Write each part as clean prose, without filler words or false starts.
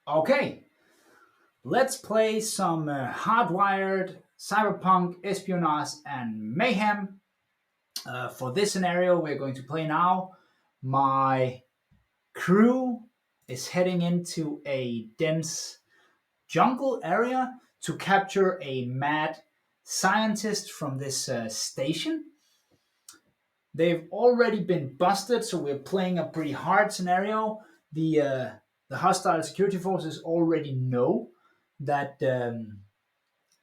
Okay, let's play some Hardwired, Cyberpunk, Espionage, and Mayhem. For this scenario, we're going to play now. My crew is heading into a dense jungle area to capture a mad scientist from this station. They've already been busted, so we're playing a pretty hard scenario. The hostile security forces already know that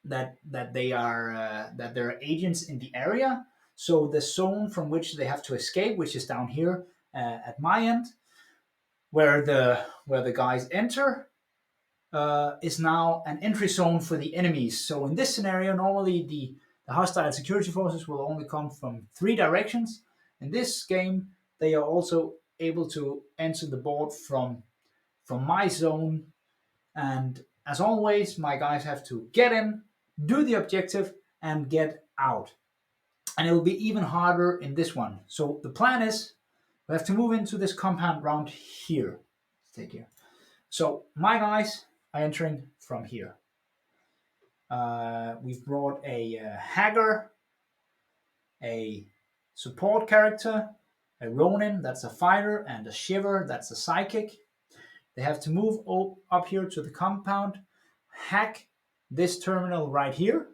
that there are agents in the area. So the zone from which they have to escape, which is down here at my end, where the guys enter, is now an entry zone for the enemies. So in this scenario, normally the hostile security forces will only come from three directions. In this game, they are also able to enter the board from my zone. And as always, my guys have to get in, do the objective, and get out. And it will be even harder in this one. So the plan is we have to move into this compound round here. Let's take here. So my guys are entering from here. We've brought a Hacker, a support character, a Ronin, that's a fighter, and a Shiver, that's a psychic. They have to move up here to the compound, hack this terminal right here,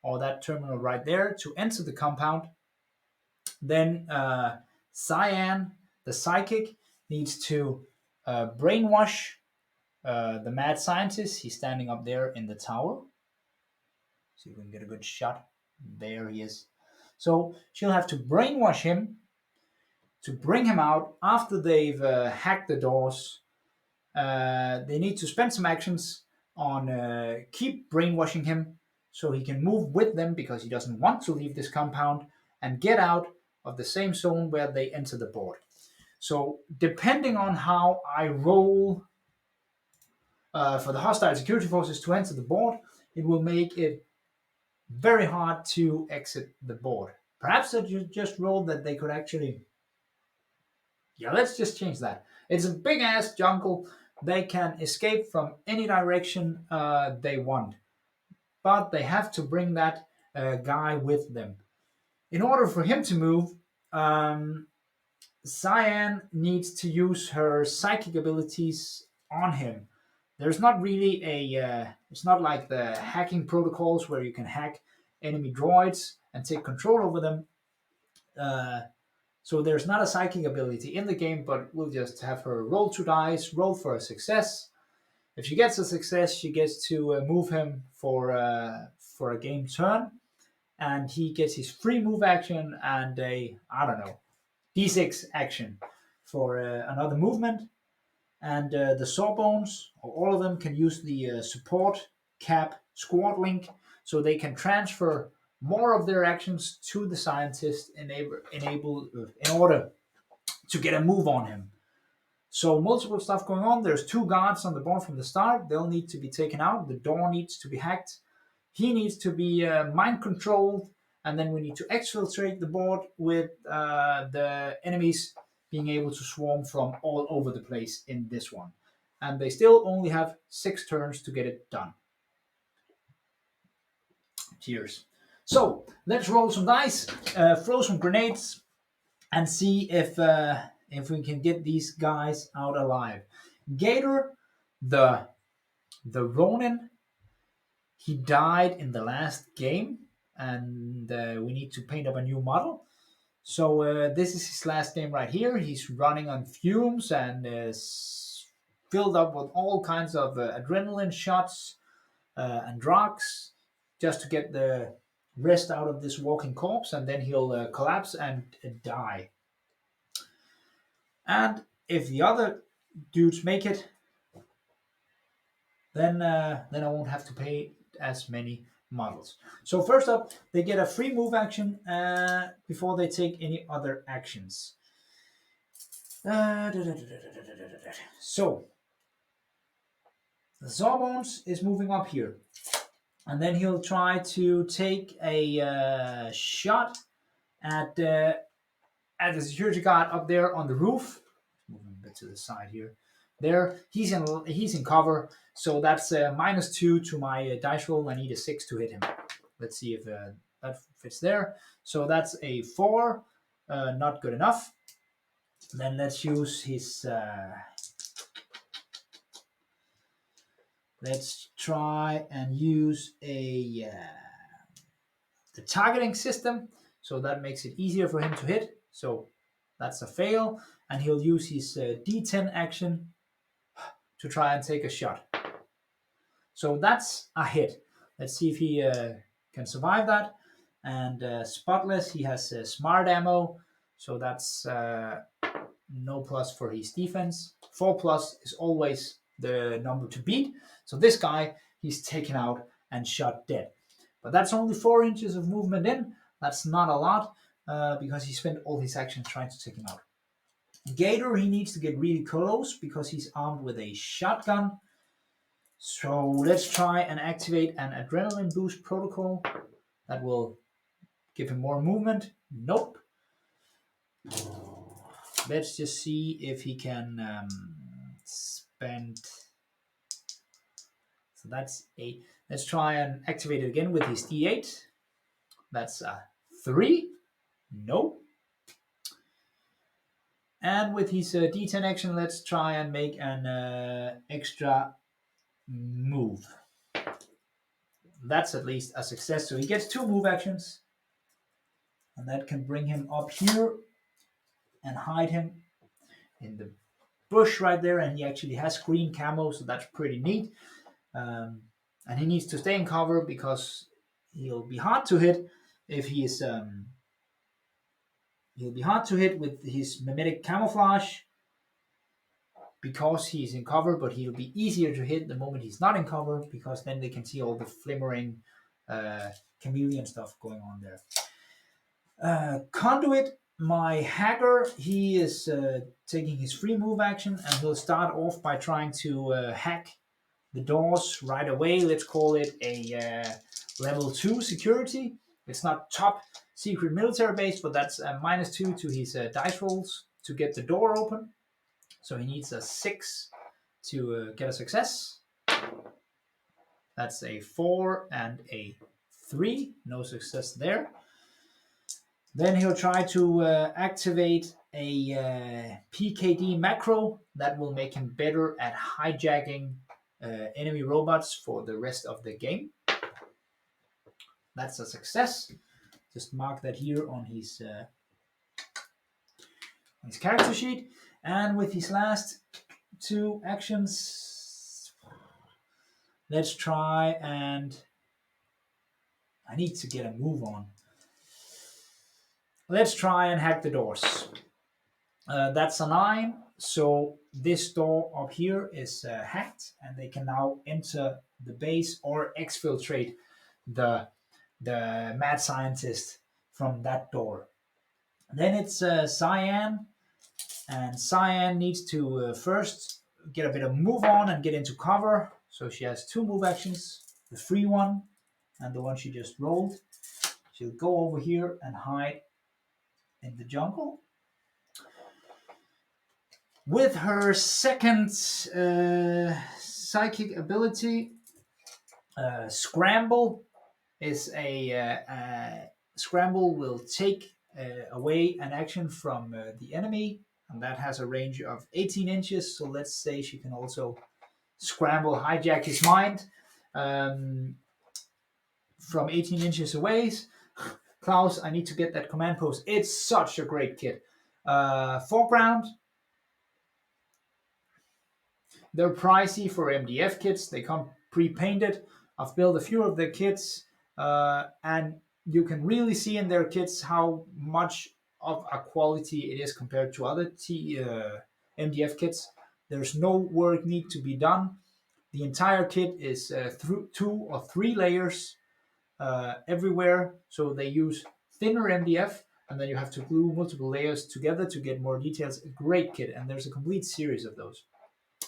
or that terminal right there to enter the compound. Then Cyan, the psychic, needs to brainwash the mad scientist. He's standing up there in the tower. See if we can get a good shot. There he is. So she'll have to brainwash him to bring him out after they've hacked the doors. They need to spend some actions on keep brainwashing him so he can move with them because he doesn't want to leave this compound and get out of the same zone where they enter the board. So depending on how I roll for the hostile security forces to enter the board, it will make it very hard to exit the board. Perhaps I just rolled that they could actually... Yeah, let's just change that. It's a big ass jungle. They can escape from any direction they want, but they have to bring that guy with them. In order for him to move, Cyan needs to use her psychic abilities on him. There's not really it's not like the hacking protocols where you can hack enemy droids and take control over them. So there's not a psychic ability in the game, but we'll just have her roll 2 dice, roll for a success. If she gets a success, she gets to move him for a game turn, and he gets his free move action and a, I don't know, d6 action for another movement. And the Sawbones, all of them, can use the support cap squad link, so they can transfer more of their actions to the scientist in order to get a move on him. So multiple stuff going on. There's 2 guards on the board from the start. They'll need to be taken out. The door needs to be hacked. He needs to be mind controlled, and then we need to exfiltrate the board with the enemies being able to swarm from all over the place in this one. And they still only have 6 turns to get it done. Cheers. So let's roll some dice, throw some grenades, and see if we can get these guys out alive. Gator, the Ronin, he died in the last game, and we need to paint up a new model. So this is his last game right here. He's running on fumes and is filled up with all kinds of adrenaline shots and drugs just to get the rest out of this walking corpse, and then he'll collapse and die. And if the other dudes make it, then I won't have to pay as many models. So first up, they get a free move action before they take any other actions. So the Sawbones is moving up here, and then he'll try to take a shot at the security guard up there on the roof. Moving a bit to the side here. There, he's in cover, so that's -2 to my dice roll. I need a 6 to hit him. Let's see if that fits there. So that's a 4, not good enough. Then let's use his. Let's try and use the targeting system, so that makes it easier for him to hit. So that's a fail, and he'll use his D10 action to try and take a shot. So that's a hit. Let's see if he can survive that. And spotless, he has smart ammo, so that's no plus for his defense. 4+ is always the number to beat. So this guy, he's taken out and shot dead. But that's only 4 inches of movement in. That's not a lot because he spent all his actions trying to take him out. Gator, he needs to get really close because he's armed with a shotgun. So let's try and activate an adrenaline boost protocol that will give him more movement. Nope. Let's just see if he can spend. So that's 8. Let's try and activate it again with his D8. That's a 3. No. And with his D10 action, let's try and make an extra move. That's at least a success. So he gets 2 move actions. And that can bring him up here and hide him in the bush right there. And he actually has green camo, so that's pretty neat. And he needs to stay in cover because he'll be hard to hit if he's he'll be hard to hit with his mimetic camouflage because he's in cover, but he'll be easier to hit the moment he's not in cover because then they can see all the flimmering chameleon stuff going on there. Conduit, my hacker, he is taking his free move action and he'll start off by trying to hack the doors right away. Let's call it a level 2 security. It's not top secret military base, but that's a -2 to his dice rolls to get the door open. So he needs a 6 to get a success. That's a 4 and a 3. No success there. Then he'll try to activate a PKD macro that will make him better at hijacking enemy robots for the rest of the game. That's a success. Just mark that here on his character sheet. And with his last 2 actions, let's try and I need to get a move on. Let's try and hack the doors. That's a 9. So this door up here is hacked, and they can now enter the base or exfiltrate the mad scientist from that door. Then it's Cyan, and Cyan needs to first get a bit of move on and get into cover. So she has 2 move actions, the free one and the one she just rolled. She'll go over here and hide in the jungle. With her second psychic ability, Scramble is Scramble will take away an action from the enemy, and that has a range of 18 inches. So let's say she can also scramble, hijack his mind from 18 inches away. Klaus, I need to get that command post. It's such a great kit. Foreground. They're pricey for MDF kits. They come pre-painted. I've built a few of their kits, and you can really see in their kits how much of a quality it is compared to other MDF kits. There's no work need to be done. The entire kit is through 2 or 3 layers everywhere. So they use thinner MDF, and then you have to glue multiple layers together to get more details. A great kit, and there's a complete series of those.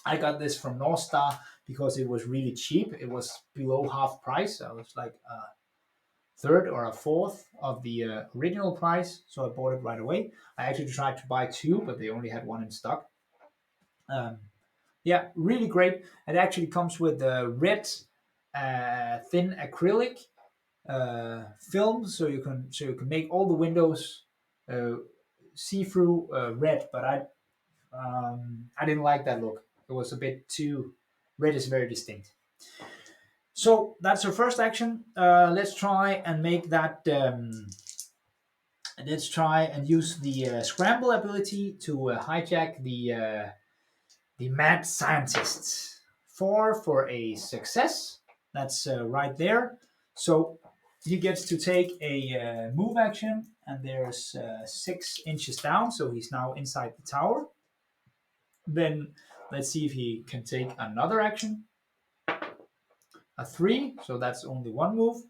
I got this from North Star because it was really cheap. It was below half price. I was like a third or a fourth of the original price, so I bought it right away. I actually tried to buy 2, but they only had 1 in stock. Yeah, really great. It actually comes with a red thin acrylic film, so you can make all the windows uh, see through red. But I didn't like that look. It was a bit too red. Is very distinct. So that's our first action. Let's try and make that. Let's try and use the scramble ability to hijack the mad scientist. 4 for a success. That's right there. So he gets to take a move action, and there's 6 inches down, so he's now inside the tower. Then let's see if he can take another action. A 3, so that's only one move.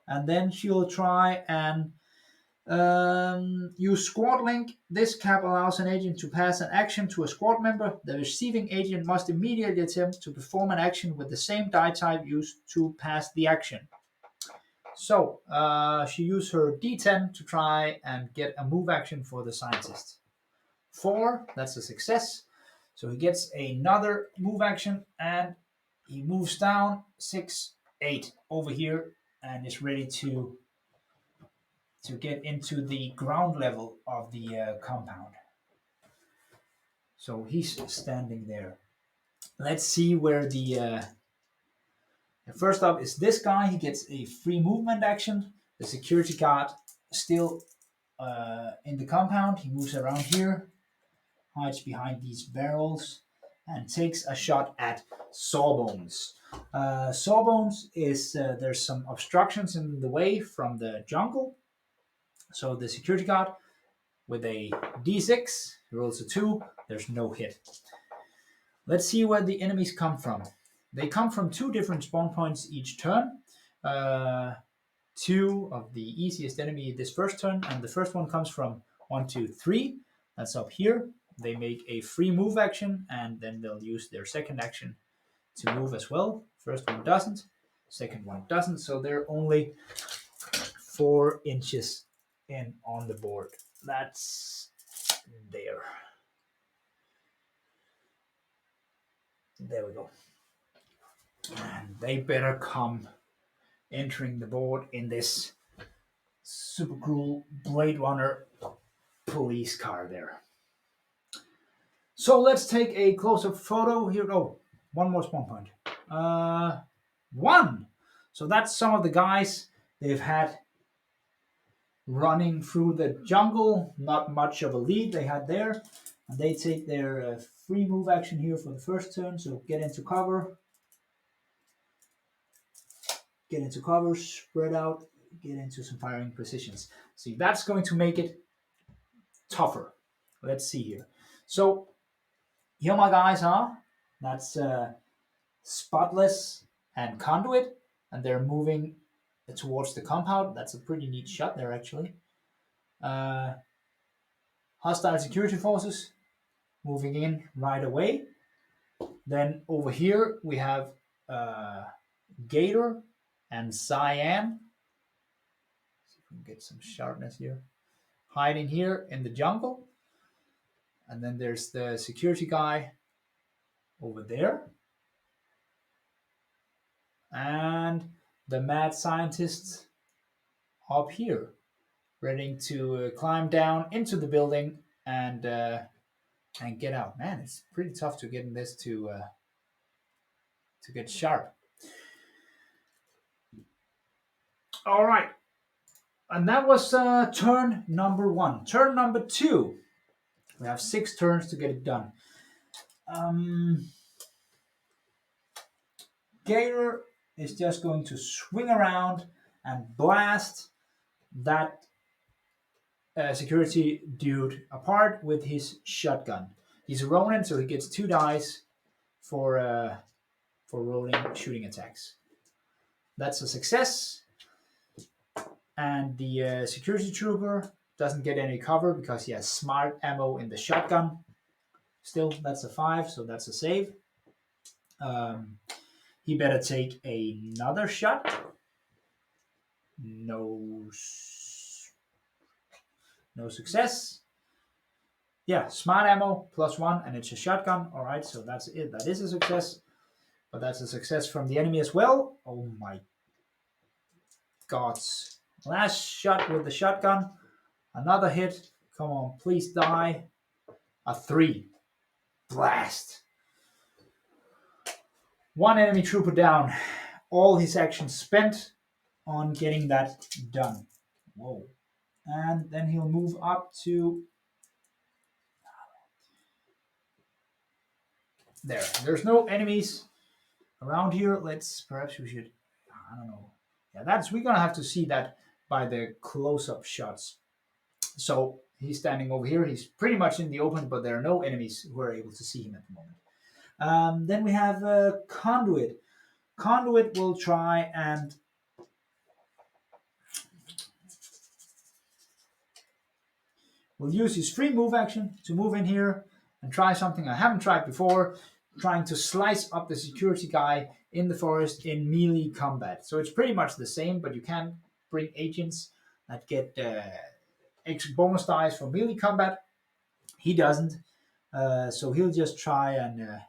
And then she'll try and use squad link. This cap allows an agent to pass an action to a squad member. The receiving agent must immediately attempt to perform an action with the same die type used to pass the action. So she used her D10 to try and get a move action for the scientist. 4, that's a success. So he gets another move action and he moves down 6, 8 over here and is ready to get into the ground level of the compound. So he's standing there. Let's see where the first up is this guy. He gets a free movement action. The security guard still in the compound. He moves around here, hides behind these barrels, and takes a shot at Sawbones. Sawbones is there's some obstructions in the way from the jungle. So the security guard with a d6, he rolls a 2, there's no hit. Let's see where the enemies come from. They come from 2 different spawn points each turn. 2 of the easiest enemy this first turn, and the first one comes from 1, 2, 3. That's up here. They make a free move action, and then they'll use their second action to move as well. First one doesn't, second one doesn't, so they're only 4 inches in on the board. That's there. There we go. And they better come entering the board in this super cool Blade Runner police car there. So let's take a close-up photo here. Oh, one more spawn point. 1. So that's some of the guys they've had running through the jungle. Not much of a lead they had there. And they take their free move action here for the first turn. So get into cover. Get into cover, spread out, get into some firing positions. See, that's going to make it tougher. Let's see here. So here my guys are. That's Spotless and Conduit, and they're moving towards the compound. That's a pretty neat shot there, actually. Hostile security forces moving in right away. Then over here we have Gator and Cyan. See if we can get some sharpness here. Hiding here in the jungle. And then there's the security guy over there. And the mad scientist up here, ready to climb down into the building and get out. Man, it's pretty tough to get in this to get sharp. All right, and that was turn number 1. Turn number 2, we have 6 turns to get it done. Gator is just going to swing around and blast that security dude apart with his shotgun. He's a Ronin, so he gets 2 dice for rolling shooting attacks. That's a success. And the security trooper doesn't get any cover because he has smart ammo in the shotgun. Still, that's a 5, so that's a save. He better take another shot. No success. Yeah, smart ammo +1, and it's a shotgun. All right, so that's it. That is a success, but that's a success from the enemy as well. Oh my gods! Last shot with the shotgun. Another hit. Come on, please die. A 3. Blast. One enemy trooper down. All his actions spent on getting that done. Whoa. And then he'll move up to there. There's no enemies around here. Perhaps we should, I don't know. Yeah, we're gonna have to see that by the close-up shots. So he's standing over here. He's pretty much in the open, but there are no enemies who are able to see him at the moment. Then we have Conduit. Conduit will try and will use his free move action to move in here and try something I haven't tried before, trying to slice up the security guy in the forest in melee combat. So it's pretty much the same, but you can bring agents that get bonus dice for melee combat. He doesn't. So he'll just try and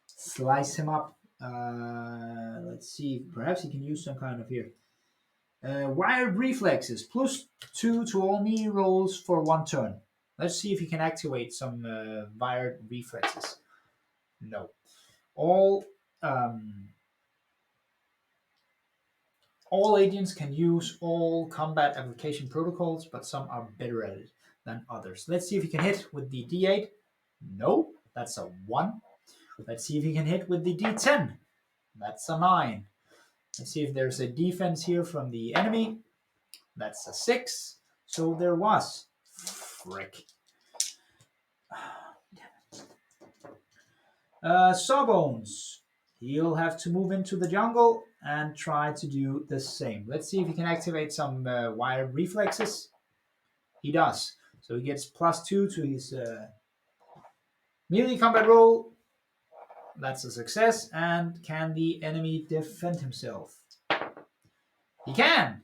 slice him up. Let's see. Perhaps he can use some kind of here. Wired reflexes, +2 to all melee rolls for 1 turn. Let's see if he can activate some wired reflexes. No. All agents can use all combat application protocols, but some are better at it than others. Let's see if he can hit with the D8. No, that's a 1. Let's see if he can hit with the D10. That's a 9. Let's see if there's a defense here from the enemy. That's a 6. So there was. Frick. Sawbones. He'll have to move into the jungle and try to do the same. Let's see if he can activate some wired reflexes. He does. So he gets +2 to his melee combat roll. That's a success. And can the enemy defend himself? He can.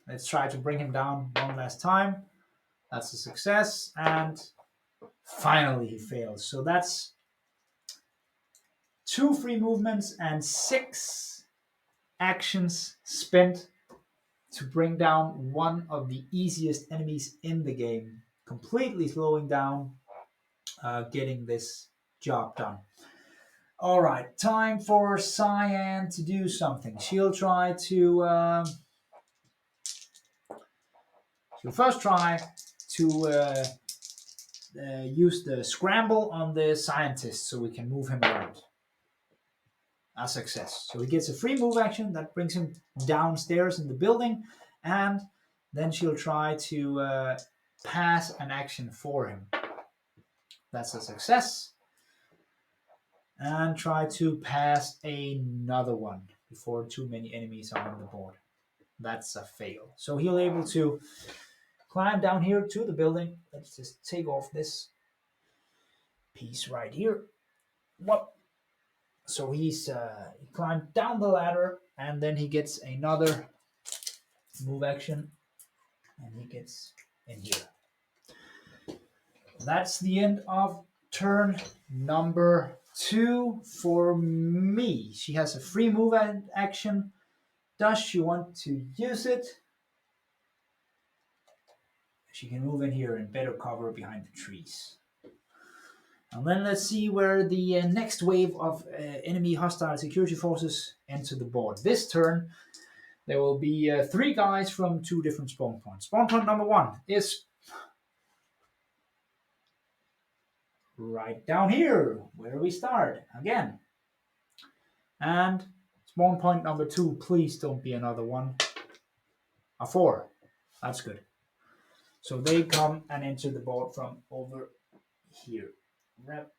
Let's try to bring him down one last time. That's a success. And finally he fails. So that's 2 free movements and 6 actions spent to bring down one of the easiest enemies in the game, completely slowing down getting this job done. All right, time for Cyan to do something. She'll try to she'll first try to use the scramble on the scientist so we can move him around. A success. So he gets a free move action that brings him downstairs in the building, and then she'll try to pass an action for him. That's a success. And try to pass another one before too many enemies are on the board. That's a fail. So he'll able to climb down here to the building. Let's just take off this piece right here. Whoop. So he climbed down the ladder, and then he gets another move action, and he gets in here. That's the end of turn number 2 for me. She has a free move action. Does she want to use it? She can move in here and better cover behind the trees. And then let's see where the next wave of enemy hostile security forces enter the board. This turn, there will be 3 guys from 2 different spawn points. Spawn point number 1 is right down here, where we start again. And spawn point number 2, please don't be another one. A 4. That's good. So they come and enter the board from over here. Rep.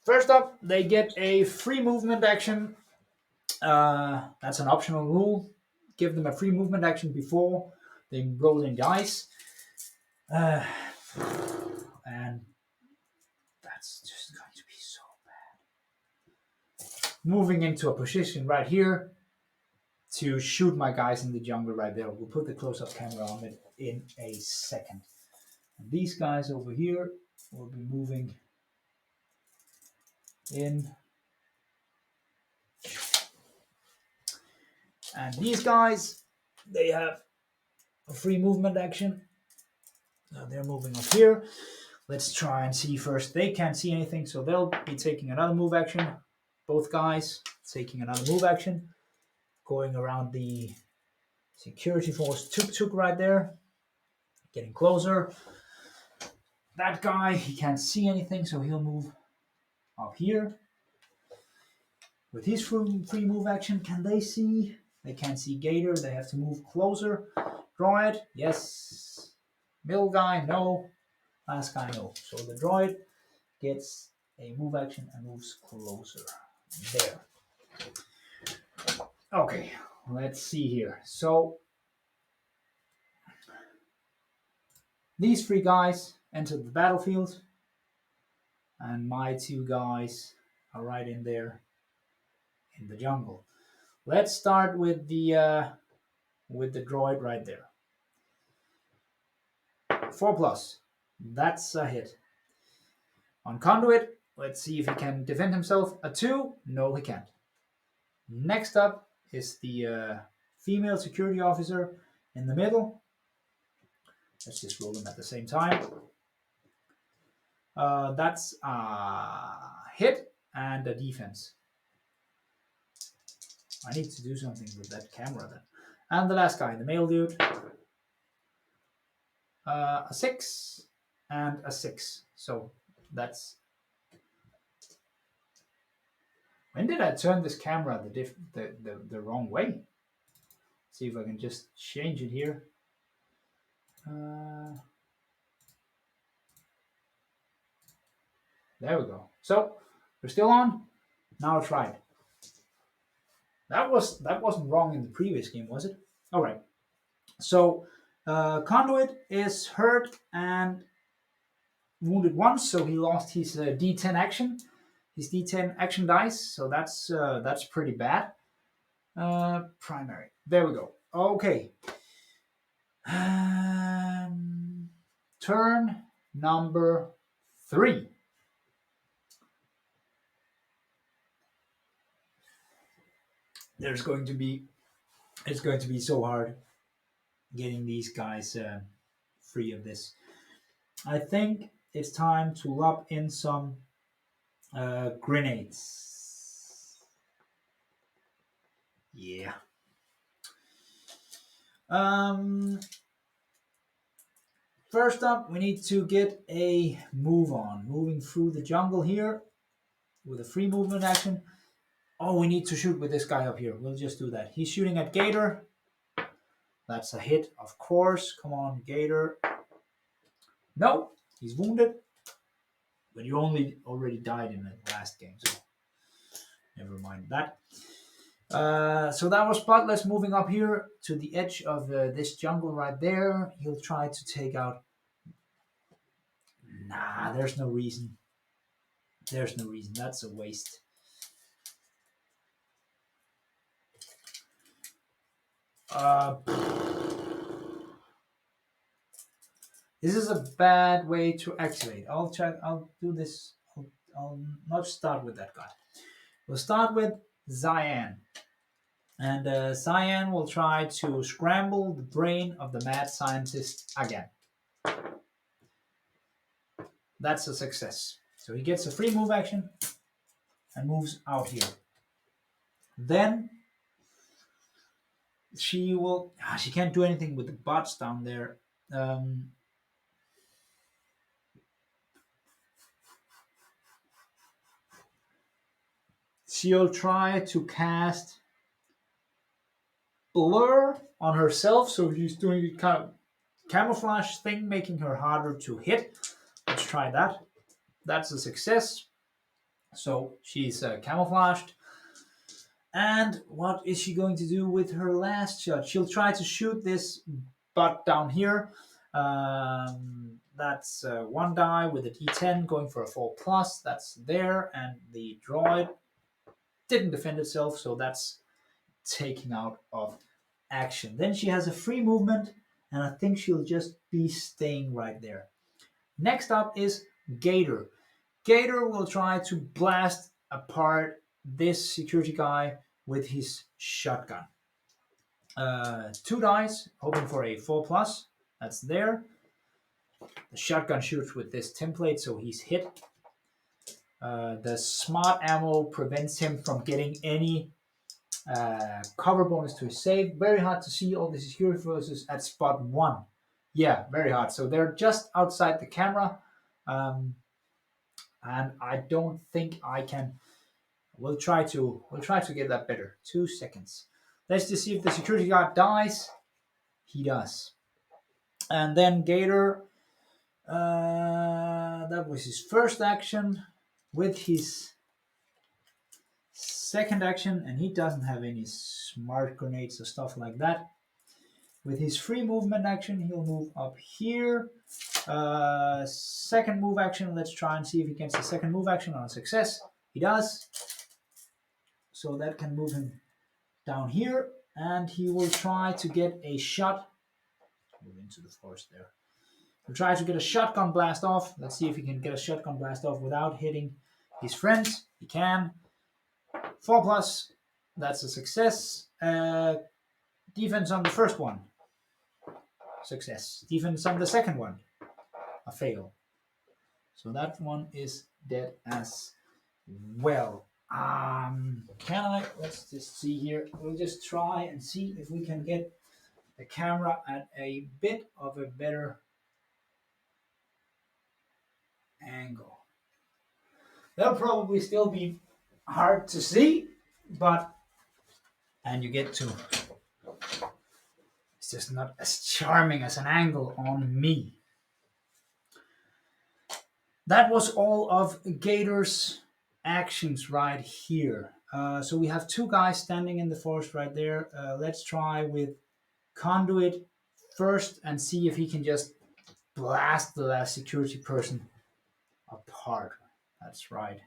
First up, they get a free movement action. That's an optional rule. Give them a free movement action before they roll in dice. And that's just going to be so bad. Moving into a position right here to shoot my guys in the jungle right there. We'll put the close-up camera on it in a second. And these guys over here will be moving in. And these guys, they have a free movement action. So they're moving up here. Let's try and see first. They can't see anything, so they'll be taking another move action. Both guys taking another move action. Going around the security force tuk-tuk right there. Getting closer. That guy, he can't see anything, so he'll move up here. With his free move action, can they see? They can't see Gator. They have to move closer. Droid, yes. Middle guy, no. Last guy, no. So the droid gets a move action and moves closer. There. Okay, let's see here. So these three guys enter the battlefield, and my two guys are right in there in the jungle. Let's start with the droid right there. 4+. That's a hit. On Conduit, let's see if he can defend himself. A 2. No, he can't. Next up is the female security officer in the middle. Let's just roll them at the same time. That's a hit and a defense. I need to do something with that camera then. And the last guy, the male dude. A 6 and a 6. So that's... When did I turn this camera the wrong way? See if I can just change it here. There we go. So we're still on. Now it's right. That wasn't wrong in the previous game, was it? All right. So Conduit is hurt and wounded once, so he lost his D10 action, his D10 action dice. So that's pretty bad. Primary. There we go. Okay. Turn number 3. It's going to be so hard getting these guys free of this. I think it's time to lob in some grenades. Yeah. First up, we need to get a move on. Moving through the jungle here with a free movement action. Oh, we need to shoot with this guy up here. We'll just do that. He's shooting at Gator. That's a hit, of course. Come on, Gator. No, he's wounded. But you already died in the last game, so never mind that. So that was Spotless moving up here to the edge of this jungle right there. He'll try to take out... Nah, there's no reason. There's no reason. That's a waste. This is a bad way to activate. I'll do this. I'll not start with that guy. We'll start with Cyan. And Cyan will try to scramble the brain of the mad scientist again. That's a success. So he gets a free move action and moves out here. Then she will... she can't do anything with the bots down there. She'll try to cast Blur on herself, so she's doing a kind of camouflage thing, making her harder to hit. Let's try that. That's a success. So she's camouflaged. And what is she going to do with her last shot? She'll try to shoot this bot down here. That's one die with a D10 going for a 4+. That's there. And the droid didn't defend itself, so that's taken out of action. Then she has a free movement, and I think she'll just be staying right there. Next up is Gator. Gator will try to blast apart this security guy with his shotgun. 2 dice, hoping for a 4+. That's there. The shotgun shoots with this template, so he's hit. The smart ammo prevents him from getting any cover bonus to his save. Very hard to see all the security forces at spot 1. Yeah, very hard. So they're just outside the camera. And I don't think I can. We'll try to get that better. 2 seconds. Let's just see if the security guard dies. He does. And then Gator, that was his first action. With his second action, and he doesn't have any smart grenades or stuff like that. With his free movement action, he'll move up here. Second move action, let's try and see if he gets the second move action on a success. He does. So that can move him down here, and he will try to get a shot. Move into the forest there. He'll try to get a shotgun blast off. Let's see if he can get a shotgun blast off without hitting his friends. He can. 4+. That's a success. Defense on the first one. Success. Defense on the second one. A fail. So that one is dead as well. Let's just see here. We'll just try and see if we can get the camera at a bit of a better angle. They'll probably still be hard to see, and you get to, it's just not as charming as an angle on me. That was all of Gator's actions right here. So we have 2 guys standing in the forest right there. Let's try with Conduit first and see if he can just blast the last security person apart. That's right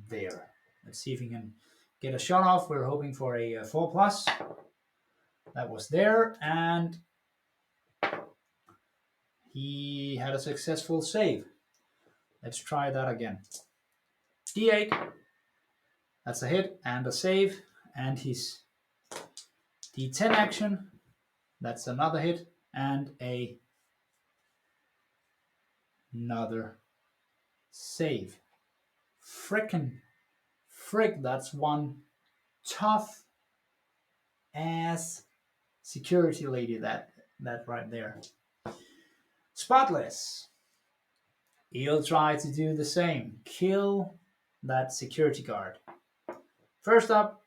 there. Let's see if he can get a shot off. We're hoping for a 4+. That was there, and he had a successful save. Let's try that again. D8. That's a hit and a save, and his D10 action. That's another hit and another save. That's one tough ass security lady, that right there. Spotless. He'll try to do the same. Kill that security guard. First up,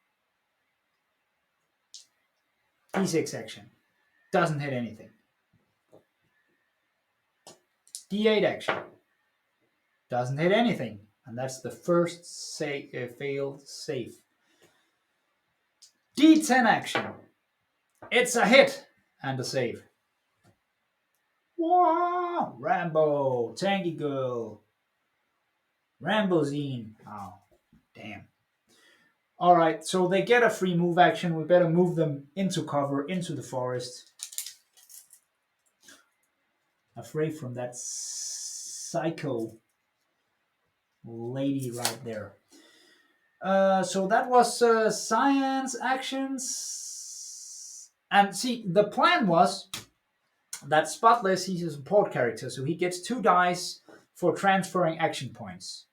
D6 action. Doesn't hit anything. D8 action. Doesn't hit anything. And that's the first failed save. D10 action. It's a hit and a save. Wow! Rambo, Tangy Girl, Rambozine. Oh, damn. All right, so they get a free move action. We better move them into cover, into the forest. Afraid from that psycho lady right there. So that was Cyan's actions. And see, the plan was that Spotless, he's a support character, so he gets 2 dice for transferring action points.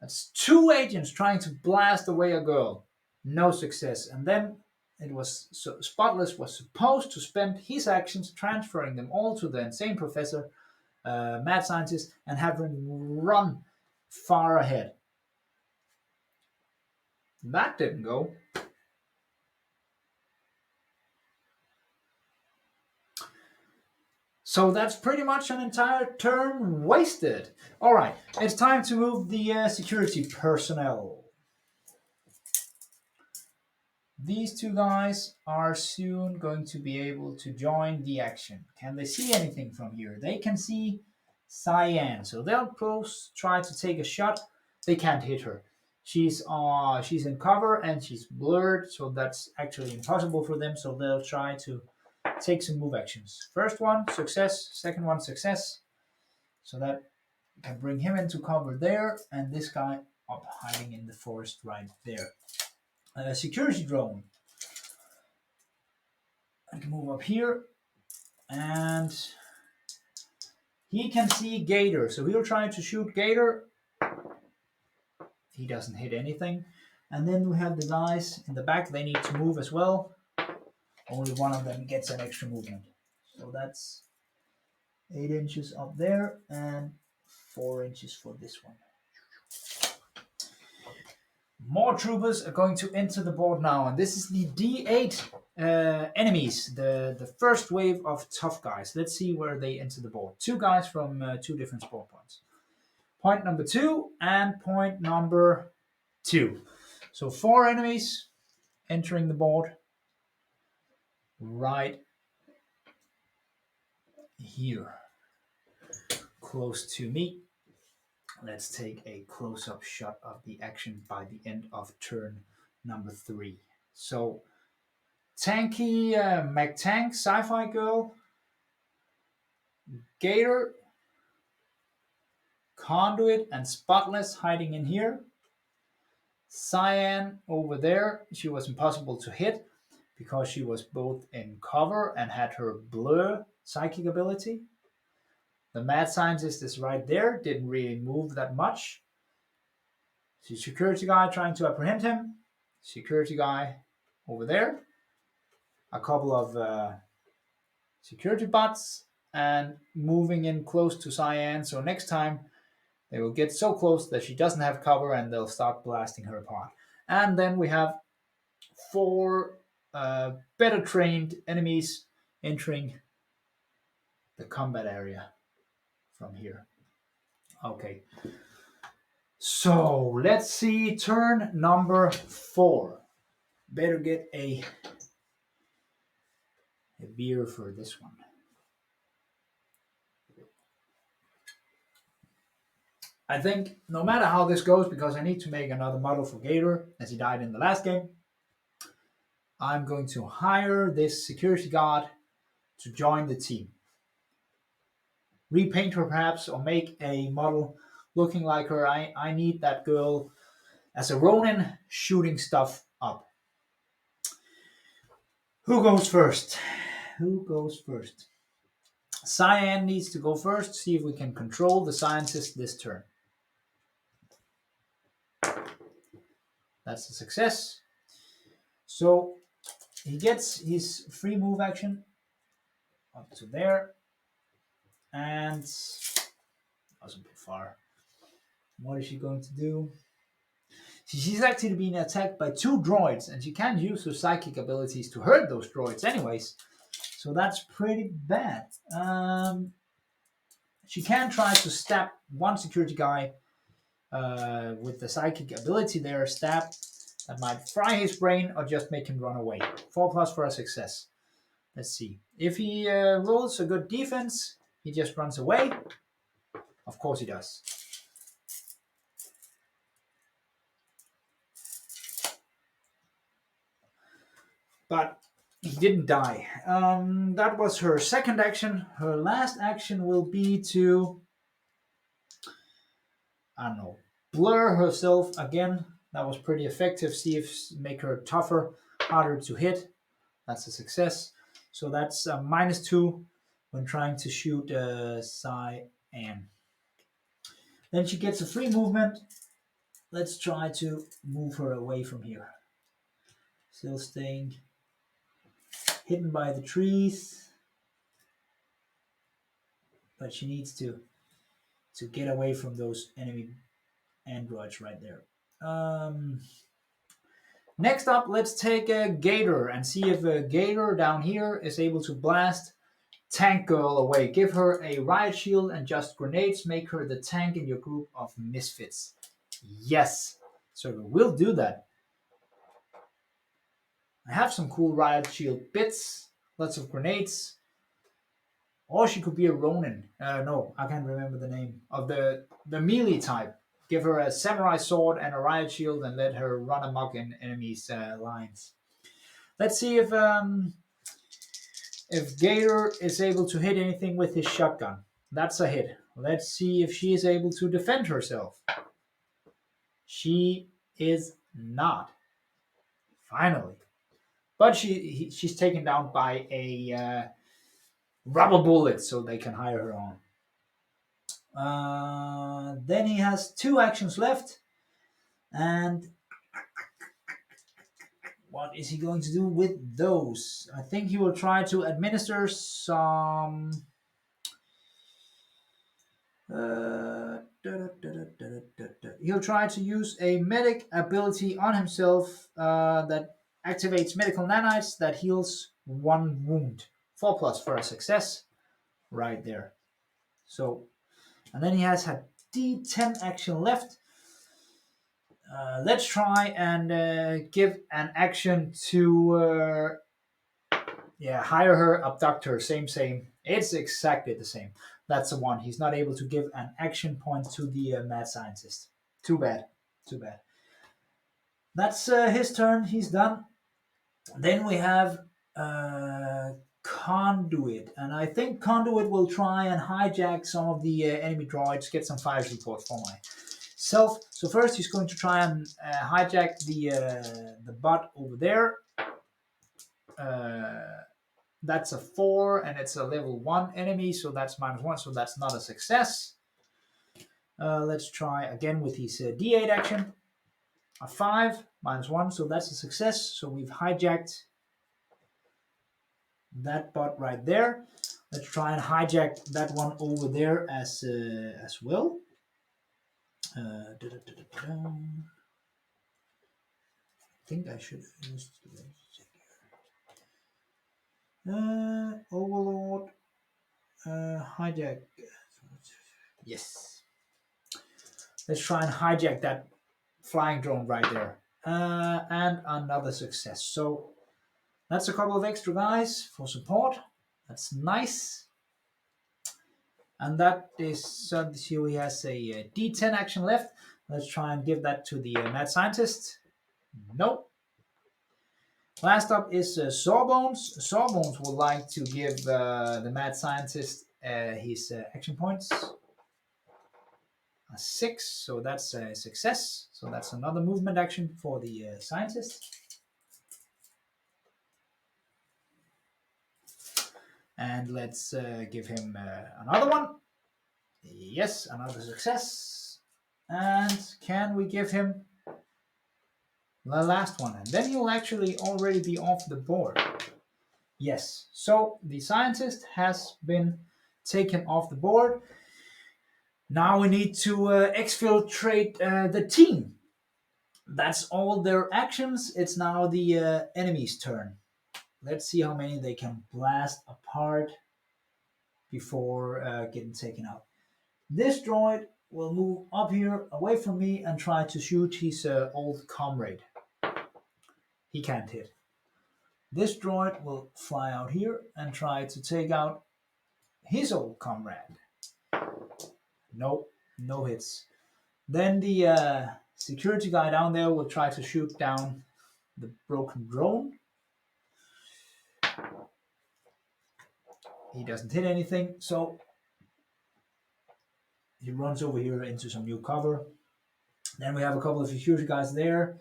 That's 2 agents trying to blast away a girl. No success. And then Spotless was supposed to spend his actions transferring them all to the insane professor, mad scientist, and have him run far ahead. That didn't go. So that's pretty much an entire turn wasted. All right, it's time to move the security personnel. These 2 guys are soon going to be able to join the action. Can they see anything from here? They can see Cyan, so they'll try to take a shot. They can't hit her. she's in cover and she's blurred, so that's actually impossible for them. So they'll try to take some move actions. First one success, second one success. So that can bring him into cover there, and this guy up hiding in the forest right there. Security drone. I can move up here, and he can see Gator, so he'll try to shoot Gator. He doesn't hit anything. And then we have the guys in the back, they need to move as well. Only one of them gets an extra movement. So that's 8 inches up there and 4 inches for this one. More troopers are going to enter the board now, and this is the D8 enemies, the first wave of tough guys. Let's see where they enter the board. 2 guys from 2 different spawn points. Point number 2 and point number 2. So 4 enemies entering the board right here, close to me. Let's take a close-up shot of the action by the end of turn number 3. So, tanky McTank, sci-fi girl, Gator, Conduit, and Spotless hiding in here. Cyan over there, she was impossible to hit because she was both in cover and had her blur psychic ability. The mad scientist is right there, didn't really move that much. The security guy trying to apprehend him. Security guy over there. A couple of security bots and moving in close to Cyan. So next time they will get so close that she doesn't have cover and they'll start blasting her apart. And then we have 4 better trained enemies entering the combat area from here. Okay. So let's see turn number 4. Better get a beer for this one. I think no matter how this goes, because I need to make another model for Gator as he died in the last game, I'm going to hire this security guard to join the team. Repaint her perhaps, or make a model looking like her. I need that girl as a Ronin shooting stuff up. Who goes first? Cyan needs to go first, see if we can control the scientist this turn. That's a success. So he gets his free move action up to there. And doesn't go far. What is she going to do? She's actually being attacked by 2 droids, and she can't use her psychic abilities to hurt those droids anyways. So that's pretty bad. She can try to stab one security guy with the psychic ability there, stab. That might fry his brain or just make him run away. 4+ for a success. Let's see. If he rolls a good defense, he just runs away. Of course he does. But he didn't die. That was her second action. Her last action will be to, I don't know, blur herself again. That was pretty effective. See if make her tougher, harder to hit. That's a success. So that's a -2 when trying to shoot Cyan. Then she gets a free movement. Let's try to move her away from here. Still staying hidden by the trees. But she needs to get away from those enemy androids right there. Next up, let's take a Gator and see if a Gator down here is able to blast Tank Girl away. Give her a riot shield and just grenades. Make her the tank in your group of misfits. Yes, so we'll do that. I have some cool riot shield bits, lots of grenades. Or she could be a Ronin. No, I can't remember the name of the melee type. give her a samurai sword and a riot shield and let her run amok in enemies' lines. Let's see if Gator is able to hit anything with his shotgun. That's a hit. Let's see if she is able to defend herself. She is not. Finally. But she's taken down by a rubber bullet, so they can hire her on. Then he has 2 actions left. And what is he going to do with those? I think he will try to administer some... he'll try to use a medic ability on himself that activates medical nanites that heals 1 wound. 4+ for a success. Right there. So, and then he has a D10 action left. Let's try and give an action to hire her, abduct her, same. It's exactly the same. That's the one. He's not able to give an action point to the mad scientist. Too bad. That's his turn. He's done. Then we have Conduit, and I think Conduit will try and hijack some of the enemy droids, get some fire support for myself. So first he's going to try and hijack the bot over there. That's a 4, and it's a level 1 enemy, so that's -1, so that's not a success. Let's try again with his D8 action. A 5, -1, so that's a success. So we've hijacked that bot right there. Let's try and hijack that one over there as well. I think I should use Overlord hijack. Yes. Let's try and hijack that flying drone right there. And another success. So that's a couple of extra guys for support. That's nice. And that is, here he has a D10 action left. Let's try and give that to the mad scientist. Nope. Last up is Sawbones. Sawbones would like to give the mad scientist his action points. A 6, so that's a success. So that's another movement action for the scientist. And let's give him another one. Yes, another success. And can we give him the last one? And then he'll actually already be off the board. Yes, so the scientist has been taken off the board. Now we need to exfiltrate the team. That's all their actions. It's now the enemy's turn. Let's see how many they can blast apart before getting taken out. This droid will move up here away from me and try to shoot his old comrade. He can't hit. This droid will fly out here and try to take out his old comrade. Nope, no hits. Then the security guy down there will try to shoot down the broken drone. He doesn't hit anything, so he runs over here into some new cover. Then we have a couple of security guys there.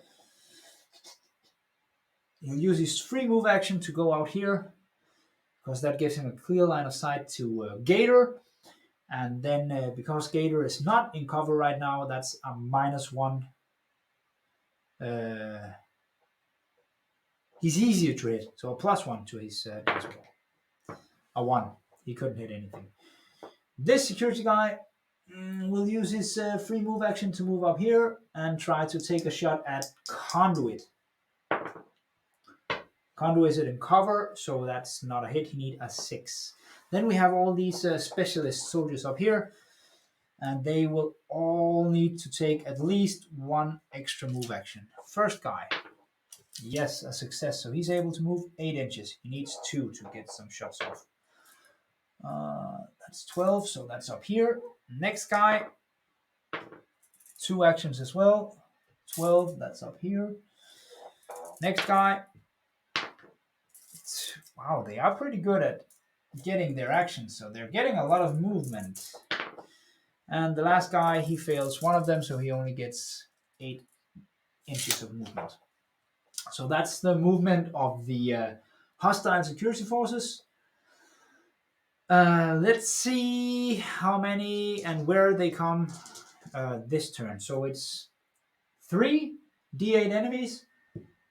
He'll use his free move action to go out here, because that gives him a clear line of sight to Gator. And then because Gator is not in cover right now, that's a -1. He's easier to hit, so a +1 to his baseball. A 1. He couldn't hit anything. This security guy will use his free move action to move up here and try to take a shot at Conduit. Conduit is in cover, so that's not a hit. He needs a 6. Then we have all these specialist soldiers up here, and they will all need to take at least 1 extra move action. First guy, yes, a success. So he's able to move 8 inches. He needs 2 to get some shots off. That's 12, so that's up here. Next guy, 2 actions as well. 12, that's up here. Next guy. Wow, they are pretty good at getting their actions, so they're getting a lot of movement. And the last guy, he fails one of them, so he only gets 8 inches of movement. So that's the movement of the hostile security forces. Let's see how many and where they come this turn. So it's 3 D8 enemies.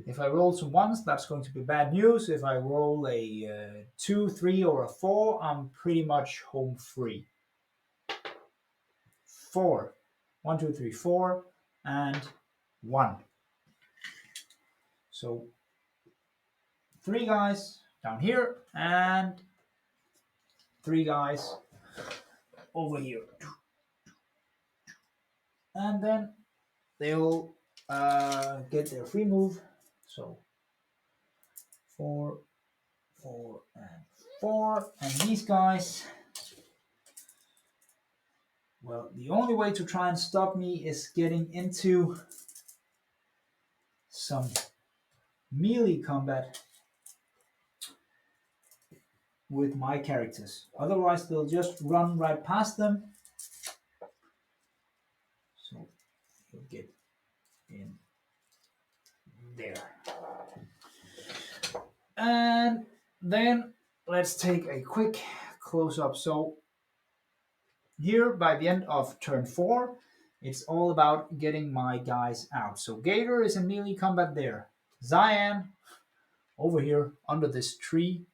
If I roll some ones, that's going to be bad news. If I roll a 2, 3, or a 4, I'm pretty much home free. 4. 1, 2, 3, 4, and 1. So 3 guys down here and 3 guys over here. And then they'll get their free move. So 4, 4, and 4. And these guys, well, the only way to try and stop me is getting into some melee combat with my characters. Otherwise, they'll just run right past them. So you'll get in there. And then let's take a quick close-up. So here, by the end of turn 4, it's all about getting my guys out. So Gator is in melee combat there. Cyan, over here under this tree,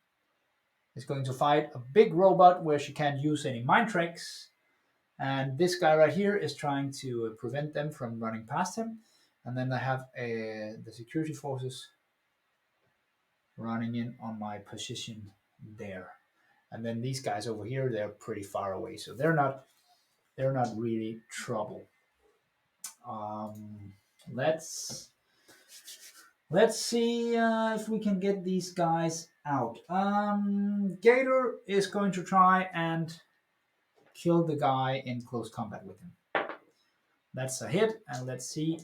is going to fight a big robot where she can't use any mind tricks. And this guy right here is trying to prevent them from running past him. And then I have the security forces running in on my position there. And then these guys over here, they're pretty far away, so they're not really trouble. Let's see if we can get these guys out. Gator is going to try and kill the guy in close combat with him. That's a hit, and let's see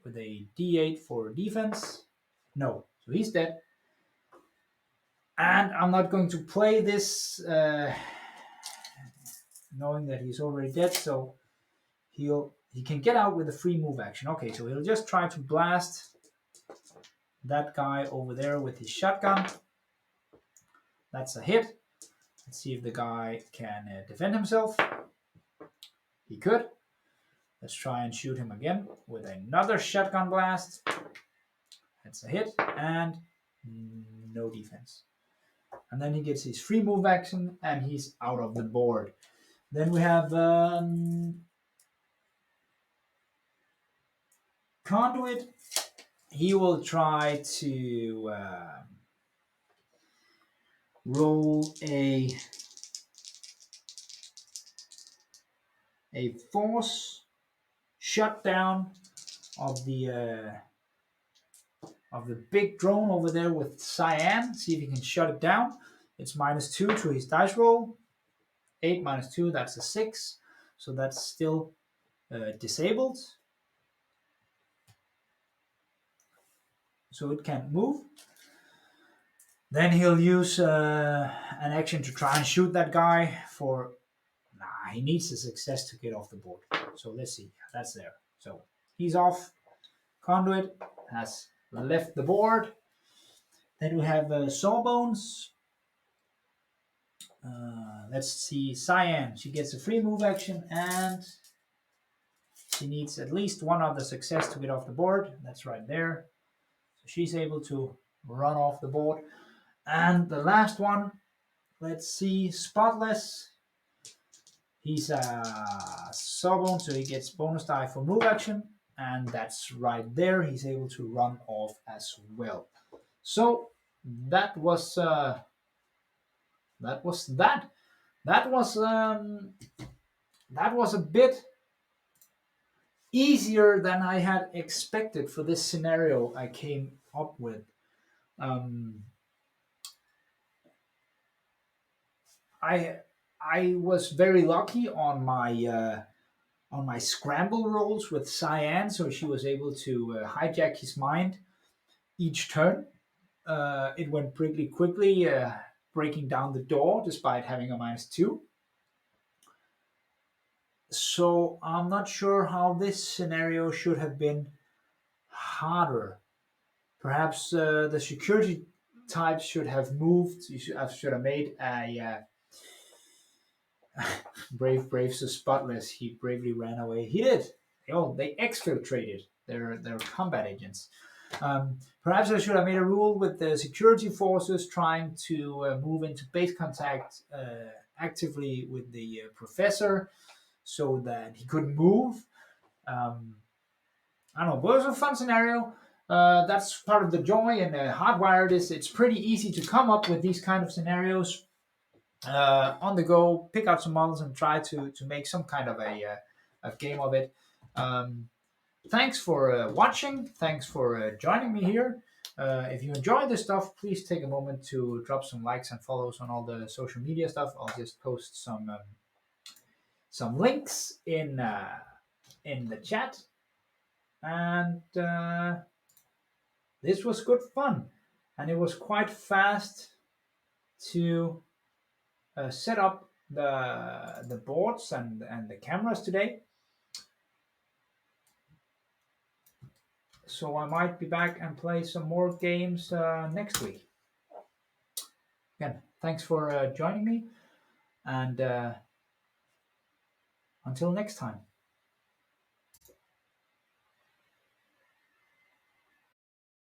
with a D8 for defense. No, so he's dead. And I'm not going to play this knowing that he's already dead, so he can get out with a free move action. Okay, so he'll just try to blast that guy over there with his shotgun. That's a hit. Let's see if the guy can defend himself. He could. Let's try and shoot him again with another shotgun blast. That's a hit, and no defense. And then he gets his free move action, and he's out of the board. Then we have Conduit. He will try to roll a force shutdown of the big drone over there with Cyan. See if he can shut it down. It's -2 to his dice roll. 8 minus 2, that's a 6. So that's still disabled. So it can't move. Then he'll use an action to try and shoot that guy for... Nah, he needs a success to get off the board. So let's see. That's there. So he's off. Conduit has left the board. Then we have Sawbones. Let's see. Cyan. She gets a free move action and she needs at least one other success to get off the board. That's right there. So she's able to run off the board. And the last one, let's see, Spotless. He's a Sawbone, so he gets bonus die for move action. And that's right there. He's able to run off as well. So that was that. That was a bit easier than I had expected for this scenario I came up with. I was very lucky on my on my scramble rolls with Cyan, so she was able to hijack his mind each turn. It went pretty quickly, breaking down the door despite having a -2. So I'm not sure how this scenario should have been harder. Perhaps the security type should have moved. I should have made a brave so spotless. He bravely ran away. He did. They exfiltrated. They're combat agents. Perhaps I should have made a rule with the security forces trying to move into base contact actively with the professor so that he couldn't move. I don't know, but it was a fun scenario. That's part of the joy, and Hardwired is it's pretty easy to come up with these kind of scenarios on the go, pick out some models and try to make some kind of a game of it. Um, Thanks for watching. Thanks for joining me here. If you enjoy this stuff, please take a moment to drop some likes and follows on all the social media stuff. I'll just post some links in the chat. And this was good fun, and it was quite fast to set up the boards and the cameras today. So I might be back and play some more games next week. Again, thanks for joining me, and until next time.